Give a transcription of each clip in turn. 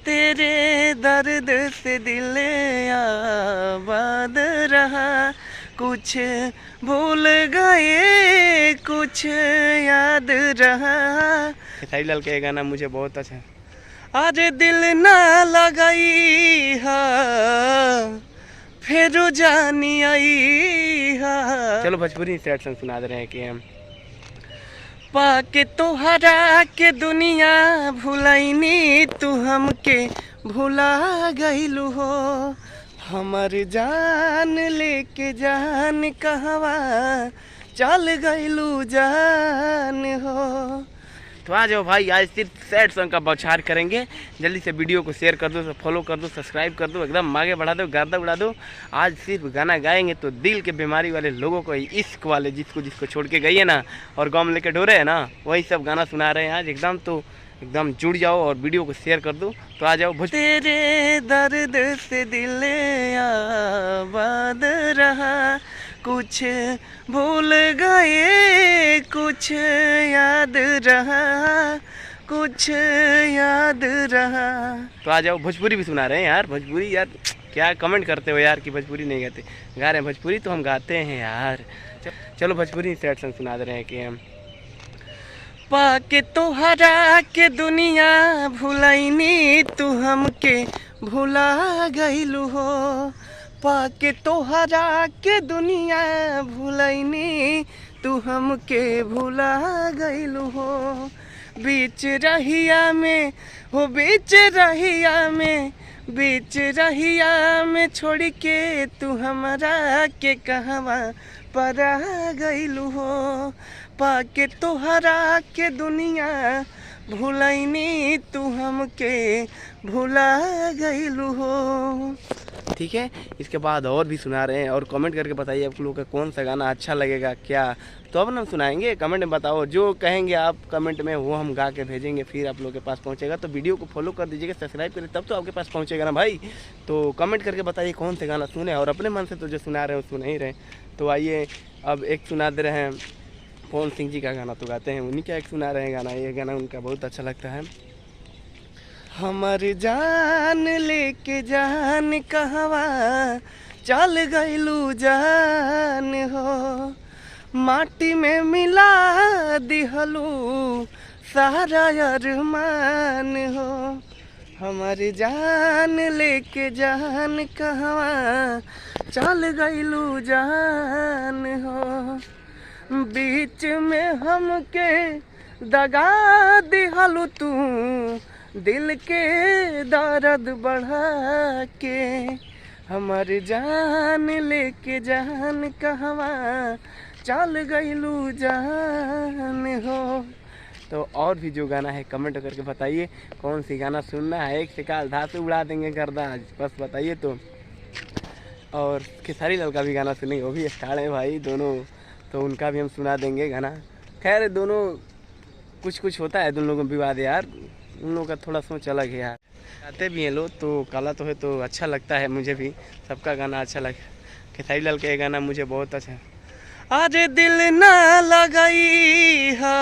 तेरे दर्द से दिल आबाद रहा, कुछ भूल गए कुछ याद रहा। खेसारी लाल का ये गाना मुझे बहुत अच्छा है। आज दिल ना लगाई हा फिर जानी आई हा। चलो भोजपुरी सैड सॉन्ग सुना दे रहे हैं कि हम पाके तोहरा के दुनिया भुलाइनी, तू हमके भुला गइलू हो। हमर जान लेके जान कहवा चल गइलू जान हो। तो आ जाओ भाई, आज सिर्फ सैड सॉन्ग का बौछार करेंगे। जल्दी से वीडियो को शेयर कर दो, फॉलो कर दो, सब्सक्राइब कर दो, एकदम आगे बढ़ा दो, गर्दा उड़ा दो। आज सिर्फ गाना गाएंगे तो दिल के बीमारी वाले लोगों को, इश्क वाले जिसको छोड़ के गई है ना और गाँव में लेके ढोरे है ना, वही सब गाना सुना रहे हैं आज। एकदम तो एकदम जुड़ जाओ और वीडियो को शेयर कर दो। तो आ जाओ। तेरे दर्द से दिल आबाद रहा, कुछ भूल गए कुछ याद रहा, कुछ याद रहा। तो आ जाओ। भोजपुरी भी सुना रहे हैं यार। भोजपुरी यार क्या कमेंट करते हो यार कि भोजपुरी नहीं गाते। गा रहे हैं भोजपुरी तो हम गाते हैं यार। चलो भोजपुरी सैड सॉन्ग सुना दे रहे हैं कि हम पाके तोहरा के दुनिया भुलाइनी, तू हमके भुला गइलू हो। पाके तोहरा के दुनिया भुलाइनी, तू हमके भुला गइलू हो। बीच रहिया में हो, बीच रहिया में छोड़ के तू हमरा के कहवा परा गइलू हो। पाके तोहरा के दुनिया भुलाइनी, तू हमके भुला गइलू हो। ठीक है, इसके बाद और भी सुना रहे हैं और कमेंट करके बताइए आप लोगों का कौन सा गाना अच्छा लगेगा क्या, तो अब ना सुनाएंगे। कमेंट में बताओ, जो कहेंगे आप कमेंट में वो हम गा के भेजेंगे, फिर आप लोगों के पास पहुंचेगा। तो वीडियो को फॉलो कर दीजिएगा, सब्सक्राइब करिए, तब तो आपके पास पहुंचेगा ना भाई। तो कमेंट करके बताइए कौन से गाना सुने, और अपने मन से तो जो सुना रहे हैं वो सुन ही रहे। तो आइए अब एक सुना दे रहे हैं, पवन सिंह जी का गाना तो गाते हैं, उन्हीं का एक सुना रहे हैं गाना। ये गाना उनका बहुत अच्छा लगता है। हमर जान लेके जान कहवा चल गइलू जान हो। माटी में मिला दिहलू सारा अरमान हो। हमर जान लेके जान कहवा चल गइलू जान हो। बीच में हमके दगा दिहलू तू, दिल के दर्द बढ़ा के। हमर जान लेके जान कहवा चल गइलू जान हो। तो और भी जो गाना है कमेंट करके बताइए कौन सी गाना सुनना है। एक से काल धातु उड़ा देंगे गर्दा, बस बताइए। तो और खेसारी लाल का भी गाना सुनेंगे, वो भी स्टार है भाई दोनों, तो उनका भी हम सुना देंगे गाना। खैर दोनों कुछ होता है दोनों लोगों में विवाद यार, उन लोगों का थोड़ा सोच अलग है यार। गाते भी हैं लोग तो काला तो है तो अच्छा लगता है, मुझे भी सबका गाना अच्छा लगा। खेसारी लाल का ये गाना मुझे बहुत अच्छा है। आज दिल ना लगाई हा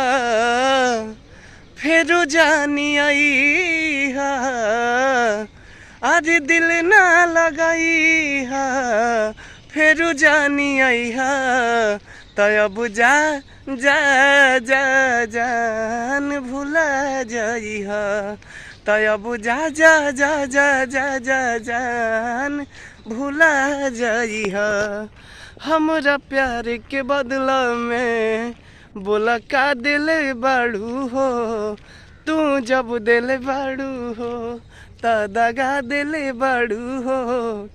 फिर जानी आई हा, आज दिल ना लगाई हा फिर जानी आई हा। तब जा जा जा जान भुला जाई हा, तब जा जा जा जा जा जा जान भुला जाई हा। हमरा प्यार के बदला में बोला का दिल बाड़ू हो, तू जब दिल बाड़ू हो त दगा दिल बाड़ू हो।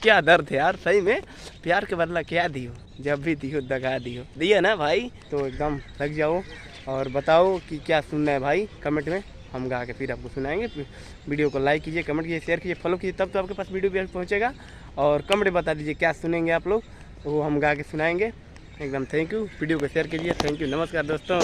क्या दर्द है यार सही में, प्यार के बदला क्या दियो, जब भी दियो दगा दिया ना भाई। तो एकदम लग जाओ और बताओ कि क्या सुनना है भाई, कमेंट में हम गा के फिर आपको सुनाएंगे। वीडियो को लाइक कीजिए, कमेंट कीजिए, शेयर कीजिए, फॉलो कीजिए, तब तो आपके पास वीडियो भी पहुंचेगा। और कमेंट में बता दीजिए क्या सुनेंगे आप लोग, वो हम गा के सुनाएंगे। एकदम थैंक यू, वीडियो को शेयर कीजिए। थैंक यू, नमस्कार दोस्तों।